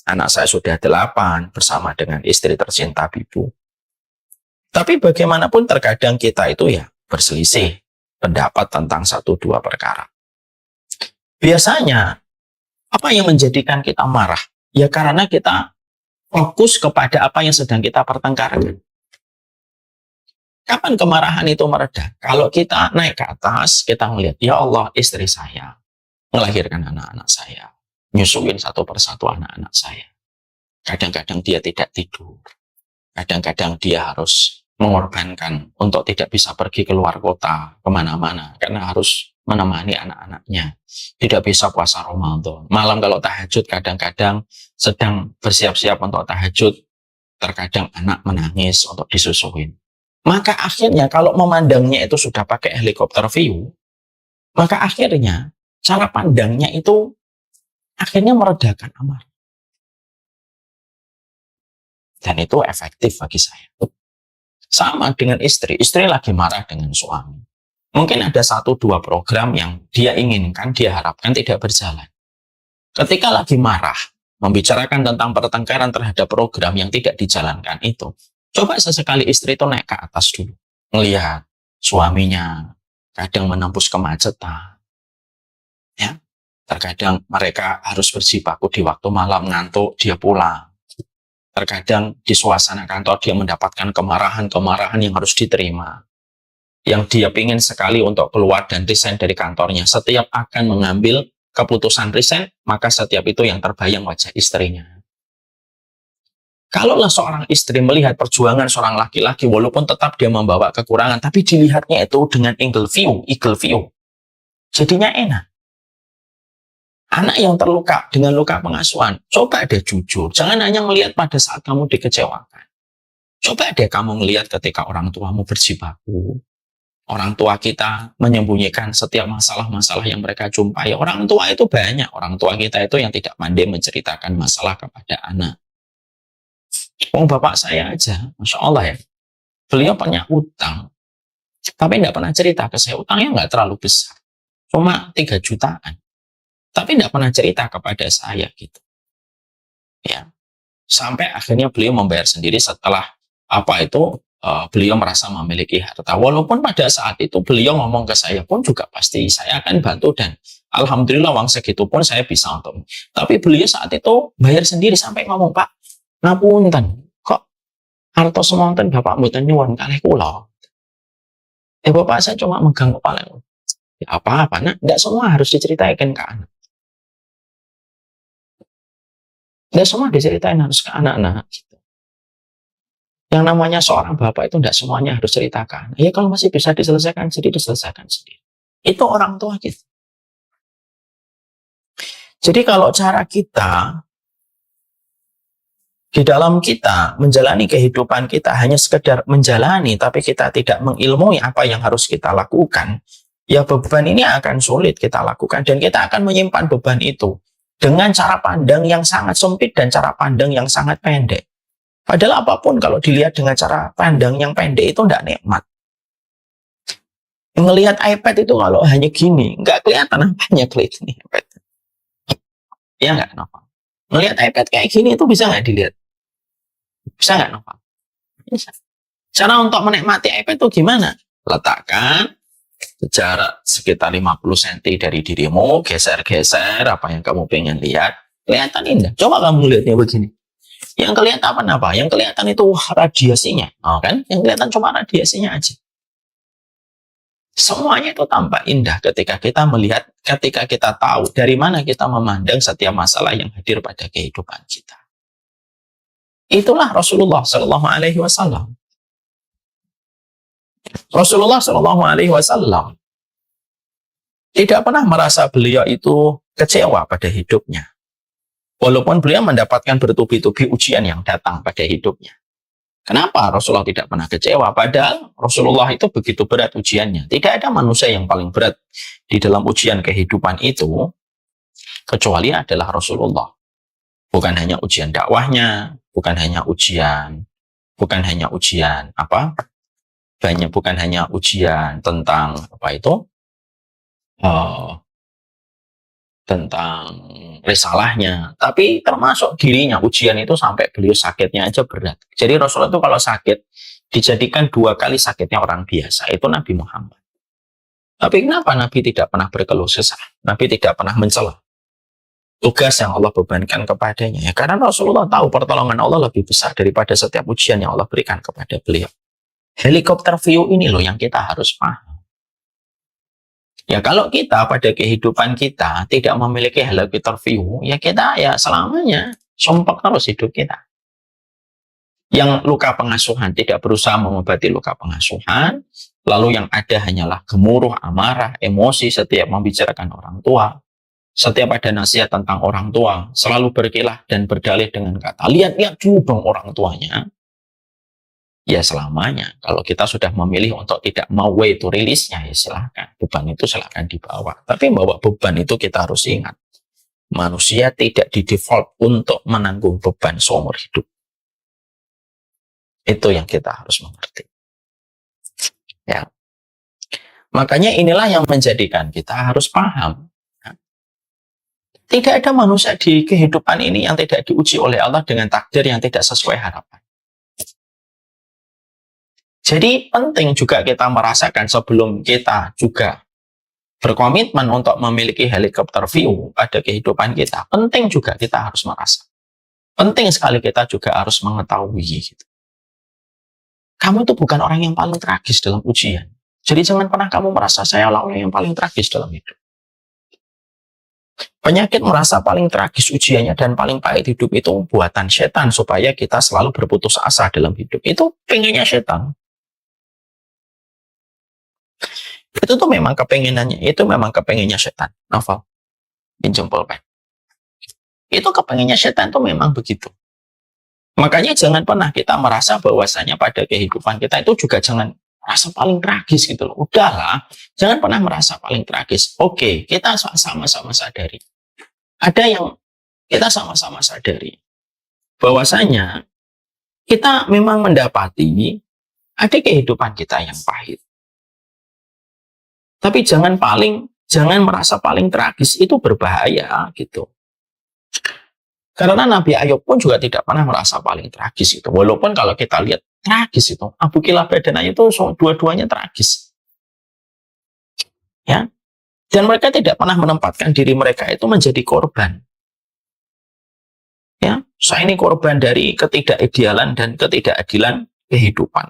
anak saya sudah 8 bersama dengan istri tercinta Bibu. Tapi bagaimanapun terkadang kita itu ya berselisih pendapat tentang 1-2 perkara. Biasanya, apa yang menjadikan kita marah? Ya karena kita fokus kepada apa yang sedang kita pertengkarkan. Kapan kemarahan itu mereda? Kalau kita naik ke atas, kita melihat, ya Allah, istri saya melahirkan anak-anak saya, nyusuin satu persatu anak-anak saya. Kadang-kadang dia tidak tidur. Kadang-kadang dia harus mengorbankan untuk tidak bisa pergi keluar kota, kemana-mana, karena harus menemani anak-anaknya. Tidak bisa puasa Ramadan. Malam kalau tahajud, kadang-kadang sedang bersiap-siap untuk tahajud, terkadang anak menangis untuk disusuin. Maka akhirnya kalau memandangnya itu sudah pakai helikopter view, maka akhirnya cara pandangnya itu akhirnya meredakan amarah. Dan itu efektif bagi saya. Sama dengan istri. Istri lagi marah dengan suami. Mungkin ada 1-2 program yang dia inginkan, dia harapkan tidak berjalan. Ketika lagi marah, membicarakan tentang pertengkaran terhadap program yang tidak dijalankan itu, coba sesekali istri itu naik ke atas dulu. Melihat suaminya kadang menembus kemacetan. Ya, terkadang mereka harus berjibaku di waktu malam, ngantuk, dia pulang. Terkadang di suasana kantor dia mendapatkan kemarahan-kemarahan yang harus diterima. Yang dia ingin sekali untuk keluar dan resign dari kantornya. Setiap akan mengambil keputusan resign, maka setiap itu yang terbayang wajah istrinya. Kalaulah seorang istri melihat perjuangan seorang laki-laki, walaupun tetap dia membawa kekurangan, tapi dilihatnya itu dengan eagle view. Jadinya enak. Anak yang terluka dengan luka pengasuhan, coba deh jujur. Jangan hanya melihat pada saat kamu dikecewakan. Coba deh kamu melihat ketika orang tuamu berjibaku. Orang tua kita menyembunyikan setiap masalah-masalah yang mereka jumpai. Orang tua itu banyak. Orang tua kita itu yang tidak pandai menceritakan masalah kepada anak. Bapak saya aja, Masya Allah ya. Beliau punya utang. Tapi tidak pernah cerita ke saya. Utangnya nggak terlalu besar. Cuma 3 jutaan. Tapi tidak pernah cerita kepada saya gitu. Ya. Sampai akhirnya beliau membayar sendiri setelah beliau merasa memiliki harta. Walaupun pada saat itu beliau ngomong ke saya pun juga pasti saya akan bantu dan alhamdulillah uang segitu pun saya bisa untuk. Tapi beliau saat itu bayar sendiri sampai ngomong, Pak, ngapunten, kok harta semonten Bapak mboten nyuwun kalih kula. Bapak saya cuma megang kepala. Ya apa-apa, nak, tidak semua harus diceritakan ke anak. Tidak semua diceritain harus ke anak-anak. Gitu. Yang namanya seorang bapak itu tidak semuanya harus ceritakan. Ya kalau masih bisa diselesaikan sendiri, diselesaikan sendiri. Itu orang tua kita. Jadi kalau cara kita di dalam kita menjalani kehidupan kita hanya sekedar menjalani, tapi kita tidak mengilmui apa yang harus kita lakukan, ya beban ini akan sulit kita lakukan dan kita akan menyimpan beban itu dengan cara pandang yang sangat sempit dan cara pandang yang sangat pendek. Padahal apapun kalau dilihat dengan cara pandang yang pendek itu tidak nikmat. Ngelihat iPad itu kalau hanya gini, nggak kelihatan apanya kelihatan iPad. Ya nggak, Novel? Ngelihat iPad kayak gini itu bisa nggak dilihat? Bisa nggak, Novel? Bisa. Cara untuk menikmati iPad itu gimana? Letakkan jarak sekitar 50 cm dari dirimu, geser-geser apa yang kamu pengen lihat, kelihatan indah. Coba kamu lihatnya begini. Yang kelihatan apa? Yang kelihatan itu radiasinya, kan? Yang kelihatan cuma radiasinya aja. Semuanya itu tampak indah ketika kita melihat, ketika kita tahu dari mana kita memandang setiap masalah yang hadir pada kehidupan kita. Itulah Rasulullah Shallallahu Alaihi Wasallam. Rasulullah Shallallahu Alaihi Wasallam tidak pernah merasa beliau itu kecewa pada hidupnya, walaupun beliau mendapatkan bertubi-tubi ujian yang datang pada hidupnya. Kenapa Rasulullah tidak pernah kecewa? Padahal Rasulullah itu begitu berat ujiannya. Tidak ada manusia yang paling berat di dalam ujian kehidupan itu kecuali adalah Rasulullah. Bukan hanya ujian dakwahnya, bukan hanya ujian bukan hanya ujian tentang tentang risalahnya, tapi termasuk dirinya. Ujian itu sampai beliau sakitnya aja berat. Jadi Rasulullah itu kalau sakit dijadikan 2 kali sakitnya orang biasa, itu Nabi Muhammad. Tapi kenapa Nabi tidak pernah berkeluh kesah? Nabi tidak pernah mencela tugas yang Allah bebankan kepadanya. Ya, karena Rasulullah tahu pertolongan Allah lebih besar daripada setiap ujian yang Allah berikan kepada beliau. Helikopter view ini loh yang kita harus paham. Ya kalau kita pada kehidupan kita tidak memiliki helikopter view, ya kita ya selamanya sumpek terus hidup kita. Yang luka pengasuhan tidak berusaha mengobati luka pengasuhan, lalu yang ada hanyalah gemuruh, amarah, emosi setiap membicarakan orang tua. Setiap ada nasihat tentang orang tua, selalu berkilah dan berdalih dengan kata, lihat-lihat dulu dong orang tuanya. Ya selamanya, kalau kita sudah memilih untuk tidak mau way to release-nya, ya silahkan. Beban itu silahkan dibawa. Tapi bawa beban itu kita harus ingat. Manusia tidak di-default untuk menanggung beban seumur hidup. Itu yang kita harus mengerti. Ya. Makanya inilah yang menjadikan kita harus paham. Tidak ada manusia di kehidupan ini yang tidak diuji oleh Allah dengan takdir yang tidak sesuai harapan. Jadi penting juga kita merasakan sebelum kita juga berkomitmen untuk memiliki helikopter view pada kehidupan kita. Penting juga kita harus merasa. Penting sekali kita juga harus mengetahui gitu. Kamu itu bukan orang yang paling tragis dalam ujian. Jadi jangan pernah kamu merasa saya orang yang paling tragis dalam hidup. Penyakit merasa paling tragis ujiannya dan paling pahit hidup itu buatan setan supaya kita selalu berputus asa dalam hidup. Itu pengennya setan. Itu tuh memang kepengenannya, itu memang kepengennya setan. Novel, pinjam pulpen. Itu kepengennya setan tuh memang begitu. Makanya jangan pernah kita merasa bahwasanya pada kehidupan kita itu juga jangan merasa paling tragis gitu loh. Udahlah, jangan pernah merasa paling tragis. Oke, kita sama-sama sadari. Ada yang kita sama-sama sadari bahwasanya kita memang mendapati ada kehidupan kita yang pahit. Tapi jangan merasa paling tragis, itu berbahaya gitu. Karena Nabi Ayub pun juga tidak pernah merasa paling tragis itu. Walaupun kalau kita lihat tragis itu, Abu Kilabah dan Ayub itu dua-duanya tragis. Ya. Dan mereka tidak pernah menempatkan diri mereka itu menjadi korban. Ya, saya ini korban dari ketidakidealan dan ketidakadilan kehidupan.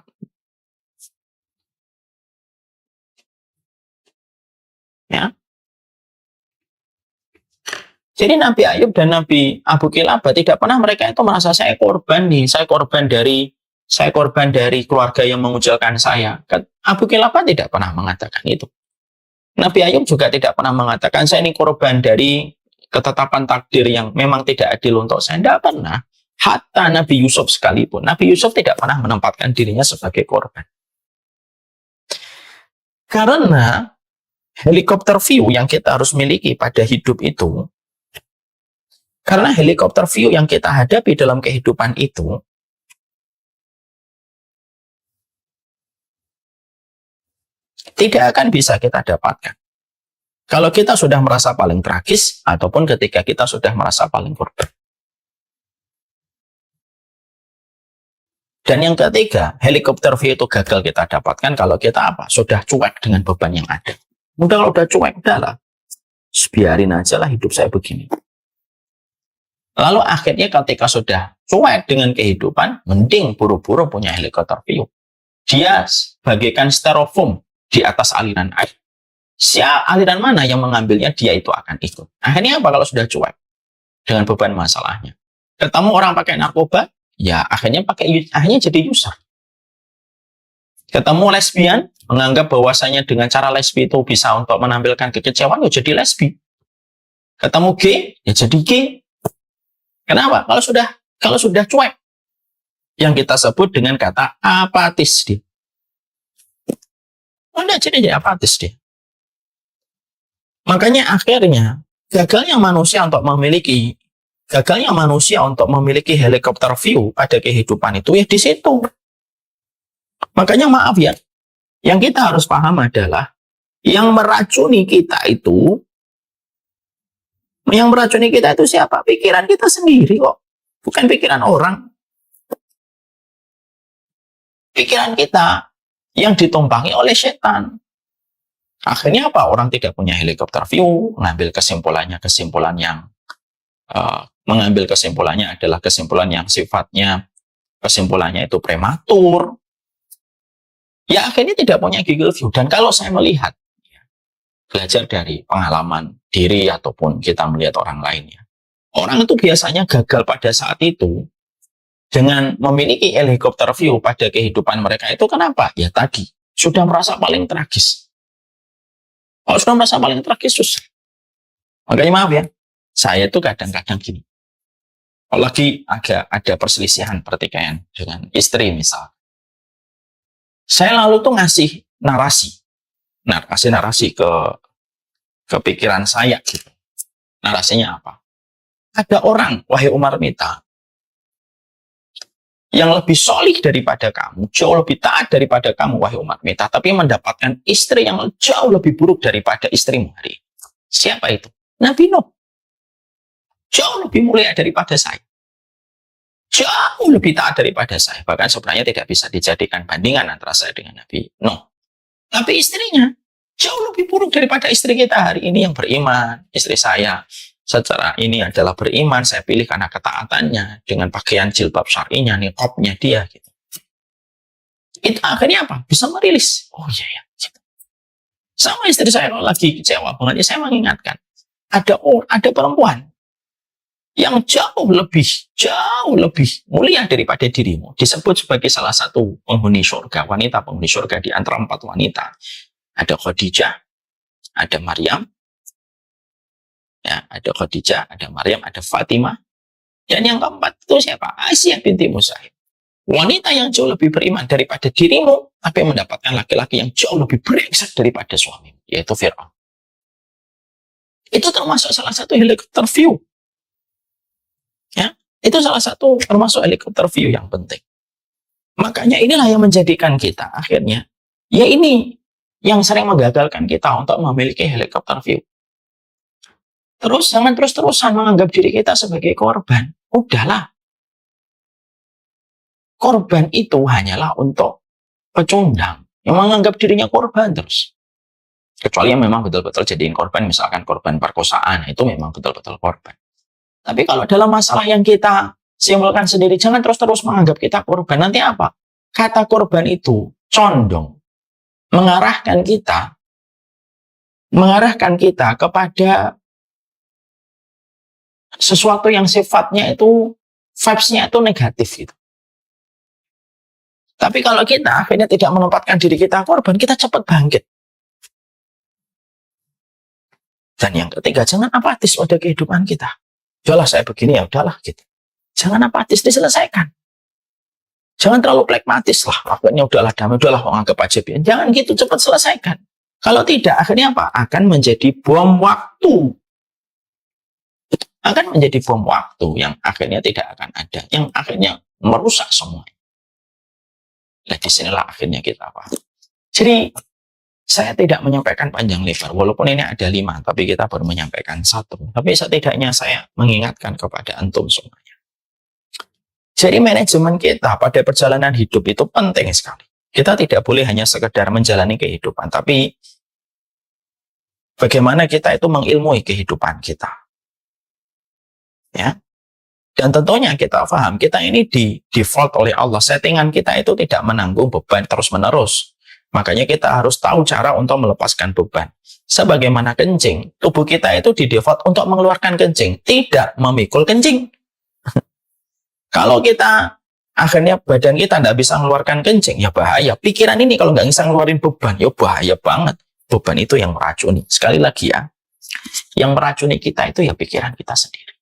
Ya. Jadi Nabi Ayub dan Nabi Abu Kilabah tidak pernah mereka itu merasa saya korban nih, saya korban dari keluarga yang mengucilkan saya. Abu Kilabah tidak pernah mengatakan itu. Nabi Ayub juga tidak pernah mengatakan saya ini korban dari ketetapan takdir yang memang tidak adil untuk saya. Tidak pernah. Hatta Nabi Yusuf sekalipun, Nabi Yusuf tidak pernah menempatkan dirinya sebagai korban. Karena helikopter view yang kita harus miliki pada hidup itu, karena helikopter view yang kita hadapi dalam kehidupan itu, Tidak akan bisa kita dapatkan. Kalau kita sudah merasa paling tragis, ataupun ketika kita sudah merasa paling korban. Dan yang ketiga, helikopter view itu gagal kita dapatkan kalau kita apa? Sudah cuek dengan beban yang ada. Udah kalau udah cuek, udahlah. Biarin aja lah hidup saya begini. Lalu akhirnya ketika sudah cuek dengan kehidupan, mending buru-buru punya helikopter view. Dia bagaikan styrofoam di atas aliran air. Aliran mana yang mengambilnya, dia itu akan ikut. Akhirnya apa kalau sudah cuek dengan beban masalahnya? Ketemu orang pakai narkoba, ya akhirnya jadi user. Ketemu lesbian, menganggap bahwasanya dengan cara lesbi itu bisa untuk menampilkan kekecewaan, ya jadi lesbi. Ketemu gay, ya jadi gay. Kenapa? Kalau sudah cuek, yang kita sebut dengan kata apatis dia. Udah jadi apatis dia. Makanya akhirnya gagalnya manusia untuk memiliki helikopter view pada kehidupan itu ya di situ. Makanya maaf ya, yang kita harus paham adalah yang meracuni kita itu siapa? Pikiran kita sendiri kok. Bukan pikiran orang. Pikiran kita yang ditumpangi oleh setan. Akhirnya apa? Orang tidak punya helikopter view, mengambil kesimpulannya adalah kesimpulan yang sifatnya kesimpulannya itu prematur. Ya akhirnya tidak punya Google view. Dan kalau saya melihat, belajar dari pengalaman diri ataupun kita melihat orang lain ya. Orang itu biasanya gagal pada saat itu dengan memiliki helikopter view pada kehidupan mereka itu kenapa? Ya tadi, sudah merasa paling tragis. Kalau sudah merasa paling tragis, susah. Makanya maaf ya, saya itu kadang-kadang gini. Kalau lagi ada perselisihan pertikaian dengan istri misal. Saya lalu tuh ngasih narasi ke pikiran saya gitu. Narasinya apa? Ada orang, wahai Umar Mita, yang lebih solih daripada kamu, jauh lebih taat daripada kamu, wahai Umar Mita, tapi mendapatkan istri yang jauh lebih buruk daripada istrimu hari. Siapa itu? Nabi Nuh. Jauh lebih mulia daripada saya. Jauh lebih taat daripada saya. Bahkan sebenarnya tidak bisa dijadikan bandingan antara saya dengan Nabi Nuh. Tapi istrinya jauh lebih buruk daripada istri kita hari ini yang beriman. Istri saya secara ini adalah beriman, saya pilih karena ketaatannya, dengan pakaian jilbab syar'inya, niqabnya dia gitu. Itu akhirnya apa? Bisa merilis. Oh iya ya. Gitu. Sama istri saya kalau lagi kecewa banget, saya mengingatkan, ada perempuan yang jauh lebih mulia daripada dirimu, disebut sebagai salah satu penghuni surga, wanita penghuni surga di antara 4 wanita. Ada Khadijah, ada Maryam, ya, ada Khadijah, ada Maryam, ada Fatimah, dan yang keempat itu siapa? Aisyah binti Musaib. Wanita yang jauh lebih beriman daripada dirimu, tapi mendapatkan laki-laki yang jauh lebih brengsek daripada suamimu, yaitu Fir'aun. Itu termasuk salah satu helikopter view. Ya, itu salah satu termasuk helikopter view yang penting. Makanya inilah yang menjadikan kita akhirnya, ya ini yang sering menggagalkan kita untuk memiliki helikopter view. Terus jangan terus-terusan menganggap diri kita sebagai korban. Udahlah. Korban itu hanyalah untuk pecundang yang menganggap dirinya korban terus. Kecuali yang memang betul-betul jadiin korban, misalkan korban perkosaan, itu memang betul-betul korban. Tapi kalau dalam masalah yang kita simpulkan sendiri, jangan terus-terus menganggap kita korban. Nanti apa? Kata korban itu condong mengarahkan kita kepada sesuatu yang sifatnya itu vibes-nya itu negatif gitu. Tapi kalau kita akhirnya tidak menempatkan diri kita korban, kita cepat bangkit. Dan yang ketiga, jangan apatis pada kehidupan kita. Udahlah saya begini ya udahlah gitu. Jangan apatis, diselesaikan. Jangan terlalu pragmatis lah. Akhirnya udahlah damai, udahlah anggap aja. Jangan gitu, cepat selesaikan. Kalau tidak, akhirnya apa? Akan menjadi bom waktu. Akan menjadi bom waktu yang akhirnya tidak akan ada. Yang akhirnya merusak semua. Nah disinilah akhirnya kita apa? Jadi Saya tidak menyampaikan panjang lebar, walaupun ini ada 5, tapi kita baru menyampaikan 1. Tapi setidaknya saya mengingatkan kepada antum semuanya. Jadi manajemen kita pada perjalanan hidup itu penting sekali. Kita tidak boleh hanya sekedar menjalani kehidupan, tapi bagaimana kita itu mengilmui kehidupan kita. Ya. Dan tentunya kita paham, kita ini di default oleh Allah. Settingan kita itu tidak menanggung beban terus-menerus. Makanya kita harus tahu cara untuk melepaskan beban. Sebagaimana kencing, tubuh kita itu di default untuk mengeluarkan kencing, tidak memikul kencing. Kalau kita akhirnya badan kita tidak bisa mengeluarkan kencing, ya bahaya. Pikiran ini kalau nggak bisa ngeluarin beban, ya bahaya banget. Beban itu yang meracuni. Sekali lagi ya, yang meracuni kita itu ya pikiran kita sendiri.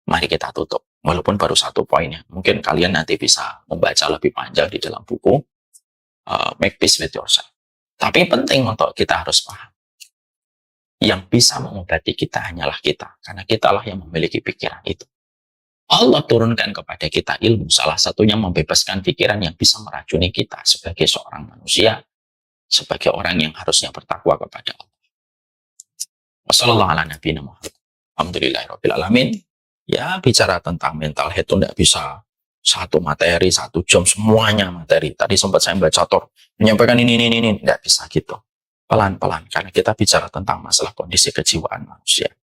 Mari kita tutup, walaupun baru 1 poinnya. Mungkin kalian nanti bisa membaca lebih panjang di dalam buku Make Peace with Yourself. Tapi penting untuk kita harus paham. Yang bisa mengobati kita hanyalah kita, karena kitalah yang memiliki pikiran itu. Allah turunkan kepada kita ilmu, salah satunya membebaskan pikiran yang bisa meracuni kita sebagai seorang manusia, sebagai orang yang harusnya bertakwa kepada Allah. Wassalamualaikum. Alhamdulillahirrahmanirrahim. Ya, bicara tentang mental health itu tidak bisa 1 materi, 1 jam, semuanya materi. Tadi sempat saya baca menyampaikan ini, tidak bisa gitu. Pelan-pelan, karena kita bicara tentang masalah kondisi kejiwaan manusia.